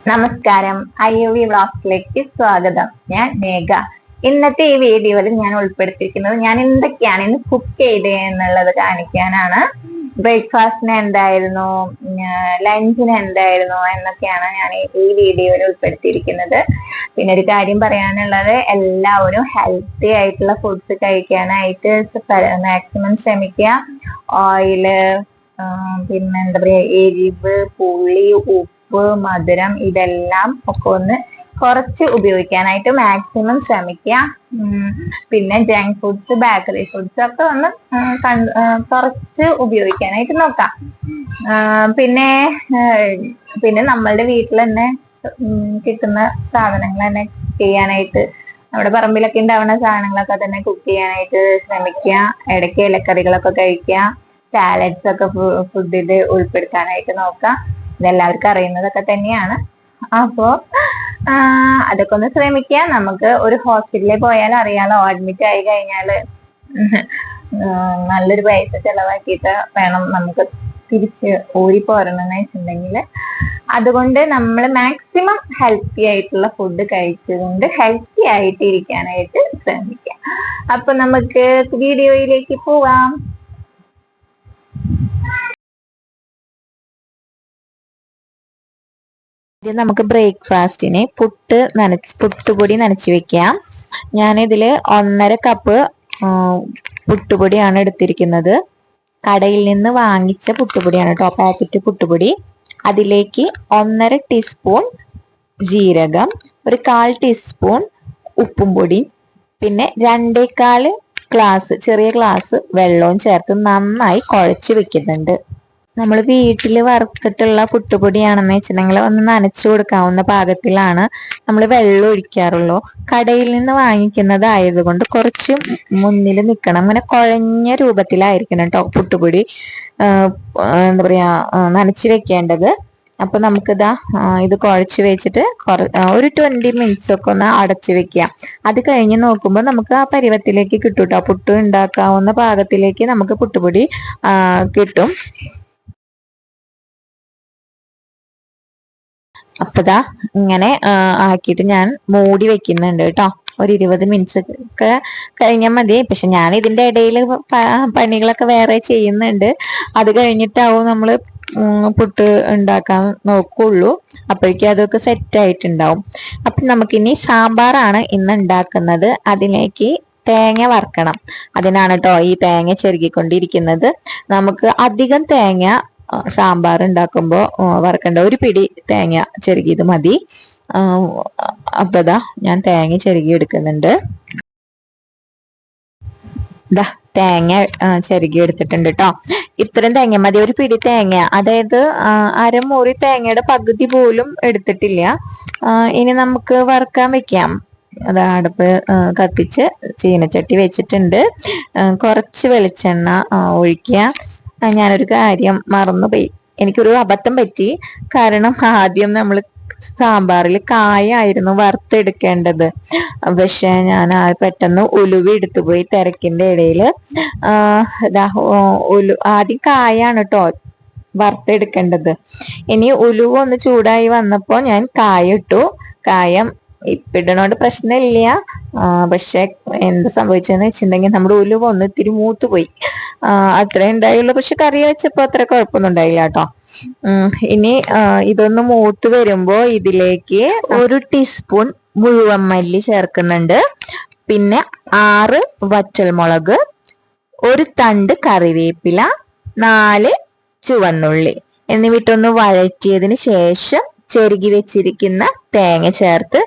നമസ്കാരം, IUV വ്ളോഗ്സിലേക്ക് സ്വാഗതം. ഞാൻ മേഘ. ഇന്നത്തെ ഈ വീഡിയോയിൽ ഞാൻ ഉൾപ്പെടുത്തിയിരിക്കുന്നത് ഞാൻ എന്തൊക്കെയാണ് ഇന്ന് കുക്ക് ചെയ്തത് എന്നുള്ളത് കാണിക്കാനാണ്. ബ്രേക്ക്ഫാസ്റ്റിന് എന്തായിരുന്നു, ലഞ്ചിന് എന്തായിരുന്നു എന്നൊക്കെയാണ് ഞാൻ ഈ വീഡിയോയിൽ ഉൾപ്പെടുത്തിയിരിക്കുന്നത്. പിന്നെ ഒരു കാര്യം പറയാനുള്ളത്, എല്ലാവരും ഹെൽത്തി ആയിട്ടുള്ള ഫുഡ്സ് കഴിക്കാനായിട്ട് മാക്സിമം ശ്രമിക്കുക. ഓയില്, പിന്നെ എന്താ പറയാ, എരിവ്, പുളി, ഉപ്പ്, മധുരം ഇതെല്ലാം ഒക്കെ ഒന്ന് കുറച്ച് ഉപയോഗിക്കാനായിട്ട് മാക്സിമം ശ്രമിക്കുക. പിന്നെ ജങ്ക് ഫുഡ്സ്, ബേക്കറി ഫുഡ്സ് ഒക്കെ ഒന്ന് കുറച്ച് ഉപയോഗിക്കാനായിട്ട് നോക്കാം. പിന്നെ പിന്നെ നമ്മളുടെ വീട്ടിൽ തന്നെ കിട്ടുന്ന സാധനങ്ങൾ തന്നെ ചെയ്യാനായിട്ട്, നമ്മുടെ പറമ്പിലൊക്കെ ഉണ്ടാവുന്ന സാധനങ്ങളൊക്കെ തന്നെ കുക്ക് ചെയ്യാനായിട്ട് ശ്രമിക്കുക. ഇടയ്ക്ക് ഇലക്കറികളൊക്കെ കഴിക്കുക. സാലഡ്സ് ഒക്കെ ഫുഡിൽ ഉൾപ്പെടുത്താനായിട്ട് നോക്കാം. ഇതെല്ലാവർക്കും അറിയുന്നതൊക്കെ തന്നെയാണ്. അപ്പോ അതൊക്കെ ഒന്ന് ശ്രമിക്കുക. നമുക്ക് ഒരു ഹോസ്പിറ്റലിൽ പോയാൽ അറിയാലോ, അഡ്മിറ്റ് ആയി കഴിഞ്ഞാല് നല്ലൊരു പൈസ ചെലവാക്കിയിട്ട് വേണം നമുക്ക് തിരിച്ച് ഓടിപ്പോരണമെന്ന് വെച്ചിട്ടുണ്ടെങ്കിൽ. അതുകൊണ്ട് നമ്മൾ മാക്സിമം ഹെൽത്തി ആയിട്ടുള്ള ഫുഡ് കഴിച്ചുകൊണ്ട് ഹെൽത്തി ആയിട്ട് ഇരിക്കാനായിട്ട് ശ്രമിക്കാം. അപ്പൊ നമുക്ക് വീഡിയോയിലേക്ക് പോവാം. നമുക്ക് ബ്രേക്ക്ഫാസ്റ്റിന് പുട്ടുപൊടി നനച്ച് വെക്കാം. ഞാനിതില് 1.5 കപ്പ് പുട്ടുപൊടിയാണ് എടുത്തിരിക്കുന്നത്. കടയിൽ നിന്ന് വാങ്ങിച്ച പുട്ടുപൊടിയാണ് കേട്ടോ, പാക്കറ്റ് പുട്ടുപൊടി. അതിലേക്ക് 1.5 ടീസ്പൂൺ ജീരകം, ഒരു 1/4 ടീസ്പൂൺ ഉപ്പും പൊടി, പിന്നെ 2.25 ഗ്ലാസ് ചെറിയ ഗ്ലാസ് വെള്ളവും ചേർത്ത് നന്നായി കുഴച്ച് വെക്കുന്നുണ്ട്. നമ്മൾ വീട്ടിൽ വറുത്തിട്ടുള്ള പുട്ടുപൊടിയാണെന്ന് വെച്ചിട്ടുണ്ടെങ്കിൽ ഒന്ന് നനച്ചു കൊടുക്കാവുന്ന പാകത്തിലാണ് നമ്മൾ വെള്ളം ഒഴിക്കാറുള്ളൂ. കടയിൽ നിന്ന് വാങ്ങിക്കുന്നത് ആയതുകൊണ്ട് കുറച്ച് മുന്നിൽ നിൽക്കണം. അങ്ങനെ കുഴഞ്ഞ രൂപത്തിലായിരിക്കണം കേട്ടോ പുട്ടുപൊടി എന്താ പറയാ നനച്ചു വെക്കേണ്ടത്. അപ്പൊ നമുക്കിതാ ഇത് കുഴച്ച് വെച്ചിട്ട് ഒരു 20 മിനിറ്റ്സ് ഒക്കെ ഒന്ന് അടച്ചു വെക്കാം. അത് കഴിഞ്ഞ് നോക്കുമ്പോൾ നമുക്ക് ആ പരുവത്തിലേക്ക് കിട്ടും കേട്ടോ. പുട്ട് ഉണ്ടാക്കാവുന്ന പാകത്തിലേക്ക് നമുക്ക് പുട്ടുപൊടി കിട്ടും. അപ്പതാ ഇങ്ങനെ ആക്കിയിട്ട് ഞാൻ മൂടി വെക്കുന്നുണ്ട് കേട്ടോ. ഒരു 20 മിനിറ്റ്സ് ഒക്കെ കഴിഞ്ഞാൽ മതി. പക്ഷെ ഞാൻ ഇതിന്റെ ഇടയിൽ പണികളൊക്കെ വേറെ ചെയ്യുന്നുണ്ട്. അത് കഴിഞ്ഞിട്ടാവും നമ്മള് പുട്ട് ഉണ്ടാക്കാൻ നോക്കുള്ളൂ. അപ്പോഴേക്കും അതൊക്കെ സെറ്റ് ആയിട്ടുണ്ടാവും. അപ്പൊ നമുക്കിനി സാമ്പാറാണ് ഇന്ന് ഉണ്ടാക്കുന്നത്. അതിലേക്ക് തേങ്ങ വറുക്കണം. അതിനാണ് കേട്ടോ ഈ തേങ്ങ ചെറുകിക്കൊണ്ടിരിക്കുന്നത്. നമുക്ക് അധികം തേങ്ങ സാമ്പാർ ഉണ്ടാക്കുമ്പോൾ വറക്കണ്ട. ഒരു പിടി തേങ്ങ ചെറുകിയത് മതി. അപ്പതാ ഞാൻ തേങ്ങ ചെറുകി എടുക്കുന്നുണ്ട്. തേങ്ങ ചെറുകി എടുത്തിട്ടുണ്ട് കേട്ടോ. ഇത്രയും തേങ്ങ മതി, ഒരു പിടി തേങ്ങ. അതായത് അരമുറി തേങ്ങയുടെ പകുതി പോലും എടുത്തിട്ടില്ല. ഇനി നമുക്ക് വറുക്കാൻ വെക്കാം. അത് അടുപ്പ് കത്തിച്ച് ചീനച്ചട്ടി വെച്ചിട്ടുണ്ട്. കുറച്ച് വെളിച്ചെണ്ണ ഒഴിക്കുക. ഞാനൊരു കാര്യം മറന്നുപോയി, എനിക്കൊരു അബദ്ധം പറ്റി. കാരണം ആദ്യം നമ്മൾ സാമ്പാറിൽ കായായിരുന്നു വറുത്തെടുക്കേണ്ടത്. പക്ഷെ ഞാൻ പെട്ടെന്ന് ഉലുവ എടുത്തുപോയി തിരക്കിന്റെ ഇടയിൽ. ആദ്യം കായാണ് കേട്ടോ വറുത്തെടുക്കേണ്ടത്. ഇനി ഉലുവ ഒന്ന് ചൂടായി വന്നപ്പോ ഞാൻ കായ ഇട്ടു. കായം ഇപ്പിടണോണ്ട് പ്രശ്നമില്ല. പക്ഷെ എന്ത് സംഭവിച്ചെന്ന് വെച്ചിട്ടുണ്ടെങ്കിൽ നമ്മുടെ ഉലുവ ഒന്ന് ഇത്തിരി മൂത്തുപോയി. അത്രേ ഉണ്ടായുള്ളൂ. പക്ഷെ കറി വെച്ചപ്പോ അത്ര കുഴപ്പമൊന്നും ഉണ്ടായില്ല കേട്ടോ. ഇനി ഇതൊന്ന് മൂത്ത് വരുമ്പോ ഇതിലേക്ക് 1 ടീസ്പൂൺ മുഴുവൻ മല്ലി ചേർക്കുന്നുണ്ട്. പിന്നെ 6 വറ്റൽമുളക്, 1 തണ്ട് കറിവേപ്പില, 4 ചുവന്നുള്ളി എന്നിവിട്ടൊന്ന് വഴറ്റിയതിന് ശേഷം ചെറുകി വെച്ചിരിക്കുന്ന തേങ്ങ ചേർത്ത്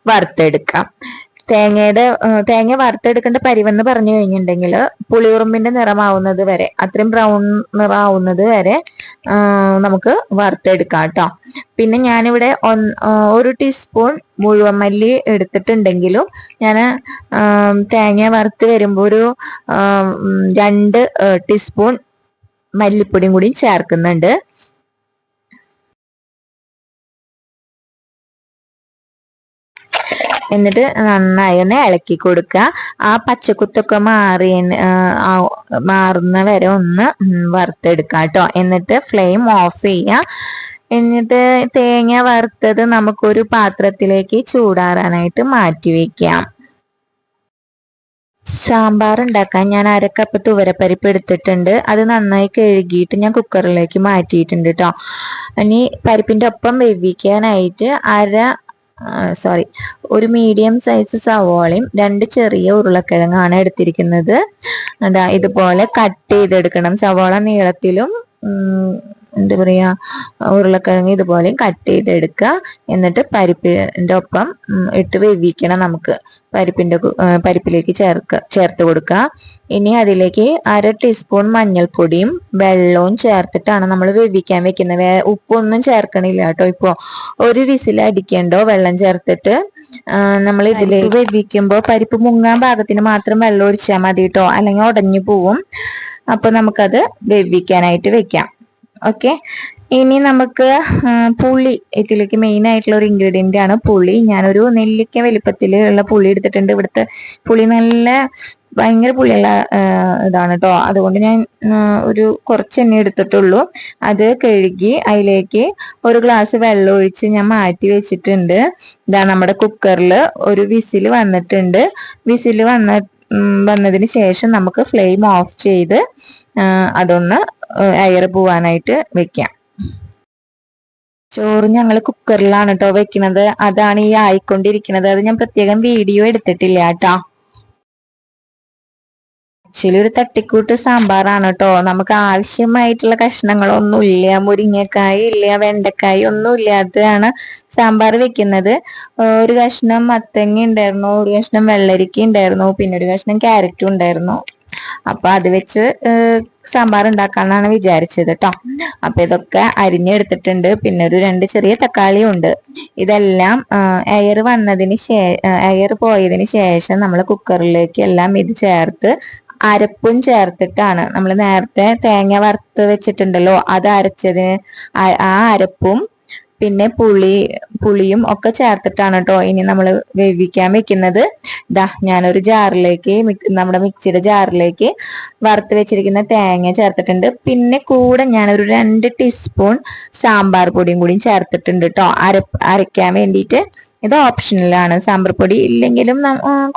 വറുത്തെടുക്കാം. തേങ്ങ വറുത്തെടുക്കേണ്ട പരിവെന്ന് പറഞ്ഞു കഴിഞ്ഞിട്ടുണ്ടെങ്കിൽ പുളിയുറുമ്പിന്റെ നിറമാവുന്നത് വരെ, അത്രയും ബ്രൗൺ നിറമാവുന്നത് വരെ നമുക്ക് വറുത്തെടുക്കാം കേട്ടോ. പിന്നെ ഞാനിവിടെ 1 ടീസ്പൂൺ മുഴുവൻ മല്ലി എടുത്തിട്ടുണ്ടെങ്കിലും ഞാൻ തേങ്ങ വറുത്ത് വരുമ്പോൾ ഒരു 2 ടീസ്പൂൺ മല്ലിപ്പൊടിയും കൂടി ചേർക്കുന്നുണ്ട്. എന്നിട്ട് നന്നായി ഒന്ന് ഇളക്കി കൊടുക്കുക. ആ പച്ചക്കുത്തൊക്കെ മാറുന്ന വരെ ഒന്ന് വറുത്തെടുക്കുക കേട്ടോ. എന്നിട്ട് ഫ്ലെയിം ഓഫ് ചെയ്യുക. എന്നിട്ട് തേങ്ങ വറുത്തത് നമുക്കൊരു പാത്രത്തിലേക്ക് ചൂടാറാനായിട്ട് മാറ്റി വെക്കാം. സാമ്പാർ ഉണ്ടാക്കാൻ ഞാൻ 1/2 കപ്പ് തുവരപ്പരിപ്പ് എടുത്തിട്ടുണ്ട്. അത് നന്നായി കഴുകിയിട്ട് ഞാൻ കുക്കറിലേക്ക് മാറ്റിയിട്ടുണ്ട് കേട്ടോ. ഇനി പരിപ്പിന്റെ ഒപ്പം വേവിക്കാനായിട്ട് ഒരു മീഡിയം സൈസ് സവോളയും 2 ചെറിയ ഉരുളക്കിഴങ്ങാണ് എടുത്തിരിക്കുന്നത്. ഇതുപോലെ കട്ട് ചെയ്തെടുക്കണം. സവോള നീളത്തിലും എന്താ പറയാ, ഉരുളക്കിഴങ്ങ് ഇതുപോലെ കട്ട് ചെയ്തെടുക്കുക. എന്നിട്ട് പരിപ്പിന്റെ ഒപ്പം ഇട്ട് വേവിക്കണം. നമുക്ക് പരിപ്പിലേക്ക് ചേർത്ത് കൊടുക്കുക. ഇനി അതിലേക്ക് 1/2 ടീസ്പൂൺ മഞ്ഞൾപ്പൊടിയും വെള്ളവും ചേർത്തിട്ടാണ് നമ്മൾ വേവിക്കാൻ വെക്കുന്നത്. ഉപ്പൊന്നും ചേർക്കണില്ല കേട്ടോ. ഇപ്പോ ഒരു വിസിൽ അടിക്കണ്ടോ വെള്ളം ചേർത്തിട്ട്. നമ്മൾ ഇതിലേക്ക് വേവിക്കുമ്പോൾ പരിപ്പ് മുങ്ങാൻ പാകത്തിന് മാത്രം വെള്ളം ഒഴിച്ചാൽ മതി കേട്ടോ, അല്ലെങ്കിൽ ഉടഞ്ഞു പോവും. അപ്പൊ നമുക്കത് വേവിക്കാനായിട്ട് വെക്കാം. ഓക്കെ, ഇനി നമുക്ക് പുളി. ഇതിലേക്ക് മെയിൻ ആയിട്ടുള്ള ഒരു ഇൻഗ്രീഡിയന്റ് ആണ് പുളി. ഞാനൊരു നെല്ലിക്ക വലിപ്പത്തിലുള്ള പുളി എടുത്തിട്ടുണ്ട്. ഇവിടുത്തെ പുളി ഭയങ്കര പുളിയുള്ള ഇതാണ് കേട്ടോ. അതുകൊണ്ട് ഞാൻ ഒരു കുറച്ച് എണ്ണ എടുത്തിട്ടുള്ളൂ. അത് കഴുകി അതിലേക്ക് 1 ഗ്ലാസ് വെള്ളം ഒഴിച്ച് ഞാൻ മാറ്റി വെച്ചിട്ടുണ്ട്. നമ്മുടെ കുക്കറിൽ ഒരു വിസിൽ വന്നിട്ടുണ്ട്. വിസിൽ വന്നതിന് ശേഷം നമുക്ക് ഫ്ലെയിം ഓഫ് ചെയ്ത് അതൊന്ന് എയർ പോവാനായിട്ട് വെക്കാം. ചോറ് ഞങ്ങൾ കുക്കറിലാണ് കേട്ടോ വെക്കുന്നത്. അതാണ് ഈ ആയിക്കൊണ്ടിരിക്കുന്നത്. അത് ഞാൻ പ്രത്യേകം വീഡിയോ എടുത്തിട്ടില്ല കേട്ടോ. ആക്ച്വലി ഒരു തട്ടിക്കൂട്ട് സാമ്പാറാണ് കേട്ടോ. നമുക്ക് ആവശ്യമായിട്ടുള്ള കഷ്ണങ്ങളൊന്നും ഇല്ല. മുരിങ്ങക്കായി ഇല്ല, വെണ്ടക്കായി ഒന്നും ഇല്ലാതെയാണ് സാമ്പാർ വെക്കുന്നത്. ഒരു കഷ്ണം മത്തങ്ങ ഉണ്ടായിരുന്നു, ഒരു കഷ്ണം വെള്ളരിക്ക ഉണ്ടായിരുന്നു, പിന്നെ ഒരു കഷ്ണം ക്യാരറ്റും ഉണ്ടായിരുന്നു. അപ്പൊ അത് വെച്ച് സാമ്പാർ ഉണ്ടാക്കാന്നാണ് വിചാരിച്ചത് കേട്ടോ. അപ്പൊ ഇതൊക്കെ അരിഞ്ഞെടുത്തിട്ടുണ്ട്. പിന്നെ ഒരു 2 ചെറിയ തക്കാളിയും ഉണ്ട്. ഇതെല്ലാം എയർ പോയതിന് ശേഷം നമ്മൾ കുക്കറിലേക്ക് എല്ലാം ഇത് ചേർത്ത് അരപ്പും ചേർത്തിട്ടാണ്. നമ്മൾ നേരത്തെ തേങ്ങ വറുത്ത് വെച്ചിട്ടുണ്ടല്ലോ, അത് അരച്ചതിന് ആ അരപ്പും പിന്നെ പുളിയും ഒക്കെ ചേർത്തിട്ടാണ് കേട്ടോ ഇനി നമ്മൾ വേവിക്കാൻ വെക്കുന്നത്. ഞാനൊരു ജാറിലേക്ക്, നമ്മുടെ മിക്സിയുടെ ജാറിലേക്ക് വറുത്ത് വെച്ചിരിക്കുന്ന തേങ്ങ ചേർത്തിട്ടുണ്ട്. പിന്നെ കൂടെ ഞാനൊരു 2 ടീസ്പൂൺ സാമ്പാർ പൊടിയും കൂടി ചേർത്തിട്ടുണ്ട് കേട്ടോ, അരയ്ക്കാൻ വേണ്ടിയിട്ട്. ഇത് ഓപ്ഷണലാണ്. സാമ്പാർ പൊടി ഇല്ലെങ്കിലും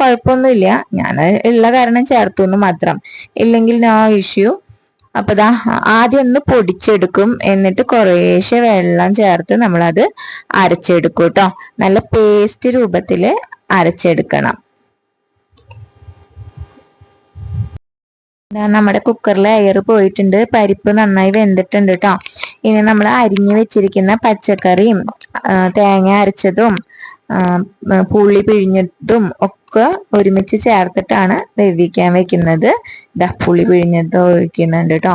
കുഴപ്പമൊന്നുമില്ല. ഞാൻ ഉള്ള കാരണം ചേർത്തു എന്ന് മാത്രം, ഇല്ലെങ്കിൽ നോ ഇഷ്യൂ. അപ്പൊ ആദ്യം ഒന്ന് പൊടിച്ചെടുക്കും. എന്നിട്ട് കുറേശ്ശെ വെള്ളം ചേർത്ത് നമ്മളത് അരച്ചെടുക്കും കേട്ടോ. നല്ല പേസ്റ്റ് രൂപത്തില് അരച്ചെടുക്കണം. നമ്മുടെ കുക്കറിൽ എയർ പോയിട്ടുണ്ട്. പരിപ്പ് നന്നായി വെന്തിട്ടുണ്ട് കേട്ടോ. ഇനി നമ്മൾ അരിഞ്ഞു വെച്ചിരിക്കുന്ന പച്ചക്കറിയും തേങ്ങ അരച്ചതും പുളി പിഴിഞ്ഞതും ഒക്കെ ഒരുമിച്ച് ചേർത്തിട്ടാണ് വേവിക്കാൻ വെക്കുന്നത്. പുളി പിഴിഞ്ഞത് ഒഴിക്കുന്നുണ്ട് കേട്ടോ.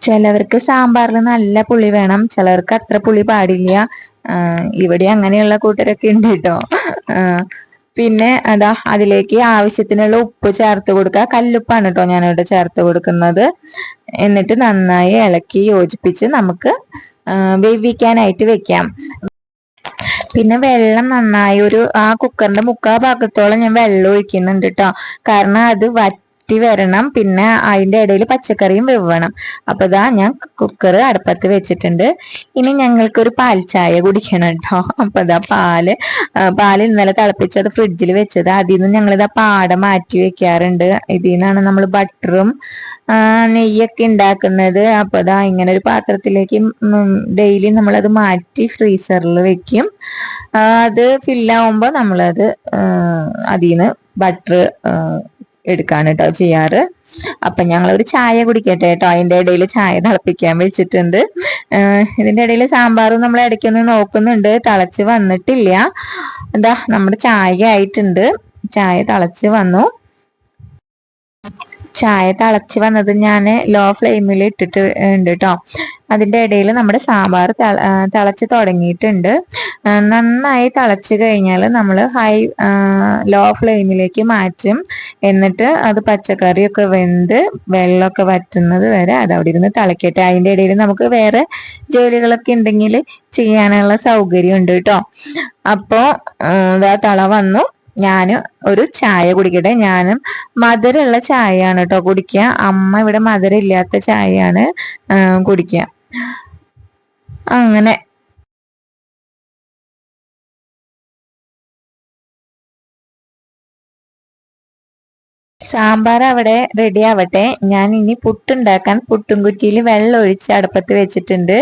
ചിലവർക്ക് സാമ്പാറിൽ നല്ല പുളി വേണം, ചിലവർക്ക് അത്ര പുളി പാടില്ല. ഇവിടെ അങ്ങനെയുള്ള കൂട്ടരൊക്കെ ഉണ്ട് കേട്ടോ. പിന്നെ അതിലേക്ക് ആവശ്യത്തിനുള്ള ഉപ്പ് ചേർത്ത് കൊടുക്കുക. കല്ലുപ്പാണ് കേട്ടോ ഞാനിവിടെ ചേർത്ത് കൊടുക്കുന്നത്. എന്നിട്ട് നന്നായി ഇളക്കി യോജിപ്പിച്ച് നമുക്ക് വേവിക്കാനായിട്ട് വെക്കാം. പിന്നെ വെള്ളം നന്നായി ആ കുക്കറിന്റെ 3/4 ഭാഗത്തോളം ഞാൻ വെള്ളം ഒഴിക്കുന്നുണ്ട് കേട്ടോ. കാരണം അത് വറ്റി വരണം. പിന്നെ അതിന്റെ ഇടയിൽ പച്ചക്കറിയും വെവണം. അപ്പൊ ഞാൻ കുക്കർ അടുപ്പത്ത് വെച്ചിട്ടുണ്ട്. ഇനി ഞങ്ങൾക്കൊരു പാൽ ചായ കുടിക്കണം കേട്ടോ. അപ്പൊ പാല് ഇന്നലെ തിളപ്പിച്ചത് ഫ്രിഡ്ജിൽ വെച്ചത്. അതിൽ നിന്ന് ഞങ്ങളിതാ പാട മാറ്റി വെക്കാറുണ്ട്. ഇതിൽ നിന്നാണ് നമ്മൾ ബട്ടറും നെയ്യൊക്കെ ഉണ്ടാക്കുന്നത്. അപ്പൊ ഇങ്ങനെ ഒരു പാത്രത്തിലേക്ക് ഡെയിലി നമ്മളത് മാറ്റി ഫ്രീസറിൽ വെക്കും. അത് ഫില്ലാവുമ്പോ നമ്മളത് അതിൽ നിന്ന് ബട്ടർ എടുക്കാണ് കേട്ടോ ചെയ്യാറ്. അപ്പൊ ഞങ്ങളൊരു ചായ കുടിക്കട്ടെ കേട്ടോ. അതിന്റെ ഇടയിൽ ചായ തിളപ്പിക്കാൻ വെച്ചിട്ടുണ്ട്. ഇതിന്റെ ഇടയിൽ സാമ്പാറും നമ്മൾ ഇടയ്ക്കൊന്ന് നോക്കുന്നുണ്ട്. തിളച്ച് വന്നിട്ടില്ല. നമ്മുടെ ചായ ആയിട്ടുണ്ട്. ചായ തിളച്ച് വന്നു. ചായ തിളച്ച് വന്നത് ഞാൻ ലോ ഫ്ലെയിമിൽ ഇട്ടിട്ട് ഉണ്ട് കേട്ടോ. അതിന്റെ ഇടയിൽ നമ്മുടെ സാമ്പാർ തിളച്ച് തുടങ്ങിയിട്ടുണ്ട്. നന്നായി തിളച്ച് കഴിഞ്ഞാൽ നമ്മൾ ലോ ഫ്ലെയിമിലേക്ക് മാറ്റും. എന്നിട്ട് അത് പച്ചക്കറിയൊക്കെ വെന്ത് വെള്ളമൊക്കെ വറ്റുന്നത് വരെ അത് അവിടെ ഇരുന്ന് തിളക്കട്ടെ. അതിന്റെ ഇടയിൽ നമുക്ക് വേറെ ജോലികളൊക്കെ ഉണ്ടെങ്കിൽ ചെയ്യാനുള്ള സൗകര്യം ഉണ്ട് കേട്ടോ. അപ്പോ തിള വന്നു. ഞാൻ ഒരു ചായ കുടിക്കട്ടെ. ഞാനും മധുരമുള്ള ചായയാണ് കേട്ടോ കുടിക്കുക. അമ്മ ഇവിടെ മധുരം ഇല്ലാത്ത ചായയാണ് കുടിക്കുക. അങ്ങനെ സാമ്പാർ അവിടെ റെഡി ആവട്ടെ. ഞാൻ ഇനി പുട്ടുണ്ടാക്കാൻ പുട്ടും കുറ്റിയിൽ വെള്ളം ഒഴിച്ച് അടുപ്പത്ത് വെച്ചിട്ടുണ്ട്.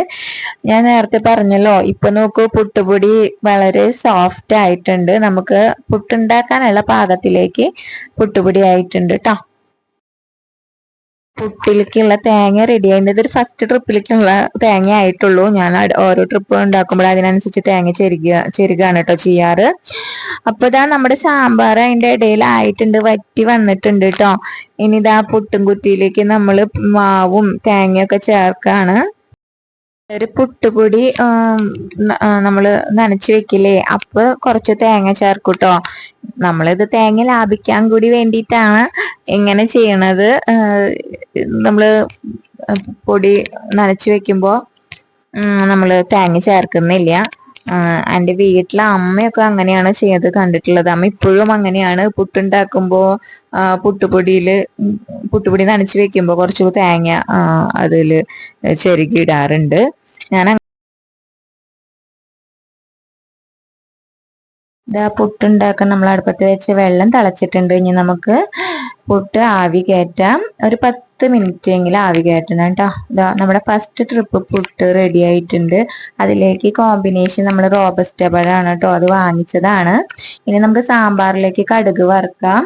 ഞാൻ നേരത്തെ പറഞ്ഞല്ലോ, ഇപ്പൊ നോക്കൂ പുട്ടുപൊടി വളരെ സോഫ്റ്റ് ആയിട്ടുണ്ട്. നമുക്ക് പുട്ടുണ്ടാക്കാനുള്ള പാകത്തിലേക്ക് പുട്ടുപൊടി ആയിട്ടുണ്ട് കേട്ടോ. പുട്ടിലേക്കുള്ള തേങ്ങ റെഡി ആയിട്ട് ഇതൊരു ഫസ്റ്റ് ട്രിപ്പിലേക്കുള്ള തേങ്ങ ആയിട്ടുള്ളൂ. ഞാൻ ഓരോ ട്രിപ്പ് ഉണ്ടാക്കുമ്പോൾ അതിനനുസരിച്ച് തേങ്ങ ചെരുകാണ് കേട്ടോ ചെയ്യാറ്. അപ്പൊ ഇതാ നമ്മുടെ സാമ്പാർ അതിന്റെ ഇടയിലായിട്ടുണ്ട്, വറ്റി വന്നിട്ടുണ്ട് കേട്ടോ. ഇനി ഇതാ പുട്ടും കുറ്റിയിലേക്ക് നമ്മള് മാവും തേങ്ങയൊക്കെ ചേർക്കാണ്. ഒരു പുട്ടുപൊടി നമ്മള് നനച്ചു വെക്കില്ലേ, അപ്പൊ കുറച്ച് തേങ്ങ ചേർക്കൂട്ടോ. നമ്മളിത് തേങ്ങ ലാഭിക്കാൻ കൂടി വേണ്ടിയിട്ടാണ് ഇങ്ങനെ ചെയ്യണത്. നമ്മള് പൊടി നനച്ചു വെക്കുമ്പോ നമ്മള് തേങ്ങ ചേർക്കുന്നില്ല. എൻ്റെ വീട്ടിലെ അമ്മയൊക്കെ അങ്ങനെയാണ് ചെയ്ത് കണ്ടിട്ടുള്ളത്. അമ്മ ഇപ്പോഴും അങ്ങനെയാണ്. പുട്ടുണ്ടാക്കുമ്പോ പുട്ടുപൊടി നനച്ചു വെക്കുമ്പോ കുറച്ച് തേങ്ങ അതില് ചെരുകി ഇടാറുണ്ട്. ഞാൻ ഇതാ പുട്ടുണ്ടാക്കാൻ നമ്മൾ അടുപ്പത്ത് വെച്ച് വെള്ളം തിളച്ചിട്ടുണ്ട്. ഇനി നമുക്ക് പുട്ട് ആവി കയറ്റാം. ഒരു 10 മിനിറ്റ് എങ്കിലും ആവി കയറ്റണം കേട്ടോ. ഇതാ നമ്മുടെ ഫസ്റ്റ് ട്രിപ്പ് പുട്ട് റെഡി ആയിട്ടുണ്ട്. അതിലേക്ക് കോമ്പിനേഷൻ നമ്മൾ റോബസ്റ്റ പഴമാണ് കേട്ടോ, അത് വാങ്ങിച്ചതാണ്. ഇനി നമുക്ക് സാമ്പാറിലേക്ക് കടുക് വറുക്കാം.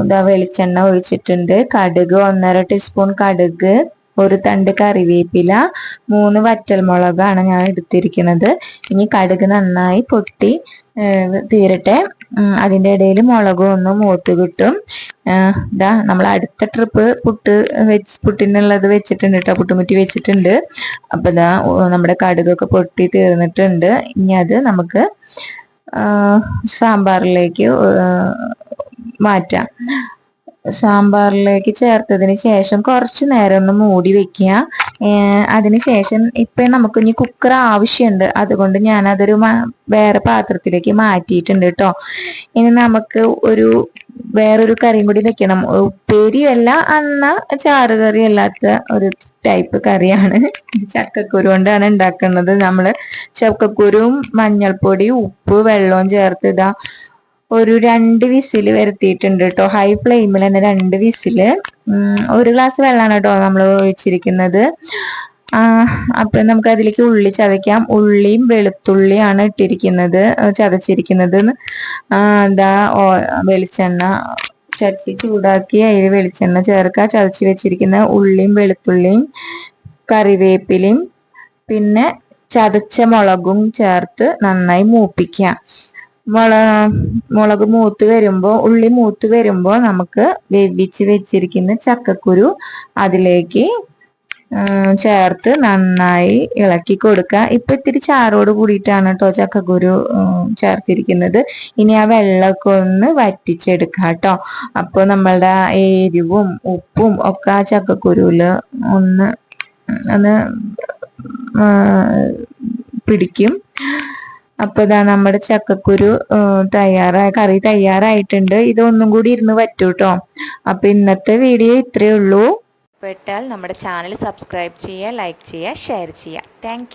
ഇതാ വെളിച്ചെണ്ണ ഒഴിച്ചിട്ടുണ്ട്. കടുക് 1.5 ടീസ്പൂൺ കടുക്, ഒരു തണ്ട് കറിവേപ്പില, 3 വറ്റൽമുളകാണ് ഞാൻ എടുത്തിരിക്കുന്നത്. ഇനി കടുക് നന്നായി പൊട്ടി തീരട്ടെ. അതിന്റെ ഇടയിൽ മുളകും ഒന്ന് മൂത്ത് കിട്ടും. ഇതാ നമ്മൾ അടുത്ത ട്രിപ്പ് പുട്ടിനുള്ളത് വെച്ചിട്ടുണ്ട് കേട്ടോ, പുട്ടുമുറ്റി വെച്ചിട്ടുണ്ട്. അപ്പൊ ഇതാ നമ്മുടെ കടുകൊക്കെ പൊട്ടി തീർന്നിട്ടുണ്ട്. ഇനി അത് നമുക്ക് സാമ്പാറിലേക്ക് മാറ്റാം. സാമ്പാറിലേക്ക് ചേർത്തതിന് ശേഷം കുറച്ചു നേരം ഒന്ന് മൂടി വെക്കുക. അതിനുശേഷം ഇപ്പൊ നമുക്ക് ഇനി കുക്കർ ആവശ്യമുണ്ട്, അതുകൊണ്ട് ഞാൻ അതൊരു വേറെ പാത്രത്തിലേക്ക് മാറ്റിയിട്ടുണ്ട് കേട്ടോ. ഇനി നമുക്ക് വേറൊരു കറിയും കൂടി വെക്കണം. ഉപ്പേരിയല്ല, ചാറുകറി അല്ലാത്ത ഒരു ടൈപ്പ് കറിയാണ്. ചക്കക്കുരു കൊണ്ടാണ് ഉണ്ടാക്കുന്നത്. നമ്മള് ചക്കക്കുരുവും മഞ്ഞൾപ്പൊടി, ഉപ്പ്, വെള്ളവും ചേർത്ത് ഇതാ ഒരു 2 വിസിൽ വരുത്തിയിട്ടുണ്ട് കേട്ടോ. ഹൈ ഫ്ലെയിമിൽ തന്നെ 2 വിസില്. 1 ഗ്ലാസ് വെള്ളമാണ് കേട്ടോ നമ്മൾ ഒഴിച്ചിരിക്കുന്നത്. അപ്പൊ നമുക്ക് അതിലേക്ക് ഉള്ളി ചതയ്ക്കാം. ഉള്ളിയും വെളുത്തുള്ളിയാണ് ഇട്ടിരിക്കുന്നത്, ചതച്ചിരിക്കുന്നത്. എന്താ വെളിച്ചെണ്ണ ചട്ടി ചൂടാക്കി അതിൽ വെളിച്ചെണ്ണ ചേർക്കുക. ചതച്ച് വെച്ചിരിക്കുന്ന ഉള്ളിയും വെളുത്തുള്ളിയും കറിവേപ്പിലയും പിന്നെ ചതച്ച മുളകും ചേർത്ത് നന്നായി മൂപ്പിക്കുക. മുളക് മൂത്ത് വരുമ്പോ, ഉള്ളി മൂത്ത് വരുമ്പോ നമുക്ക് വേവിച്ച് വെച്ചിരിക്കുന്ന ചക്കക്കുരു അതിലേക്ക് ചേർത്ത് നന്നായി ഇളക്കി കൊടുക്കുക. ഇപ്പൊ ഇത്തിരി ചാറോട് കൂടിയിട്ടാണ് കേട്ടോ ചക്കക്കുരു ചേർത്തിരിക്കുന്നത്. ഇനി ആ വെള്ളമൊക്കെ ഒന്ന് വറ്റിച്ചെടുക്കുക കേട്ടോ. അപ്പൊ നമ്മളുടെ എരിവും ഉപ്പും ഒക്കെ ആ ചക്കക്കുരുവില് ഒന്ന് പിടിക്കും. അപ്പൊ ഇതാ നമ്മുടെ ചക്കക്കുരു കറി തയ്യാറായിട്ടുണ്ട്. ഇതൊന്നും കൂടി ഇരുന്ന് വറ്റൂട്ടോ. അപ്പൊ ഇന്നത്തെ വീഡിയോ ഇത്രയേ ഉള്ളൂ. പെട്ടാൽ നമ്മുടെ ചാനൽ സബ്സ്ക്രൈബ് ചെയ്യുക, ലൈക്ക് ചെയ്യുക, ഷെയർ ചെയ്യുക. താങ്ക്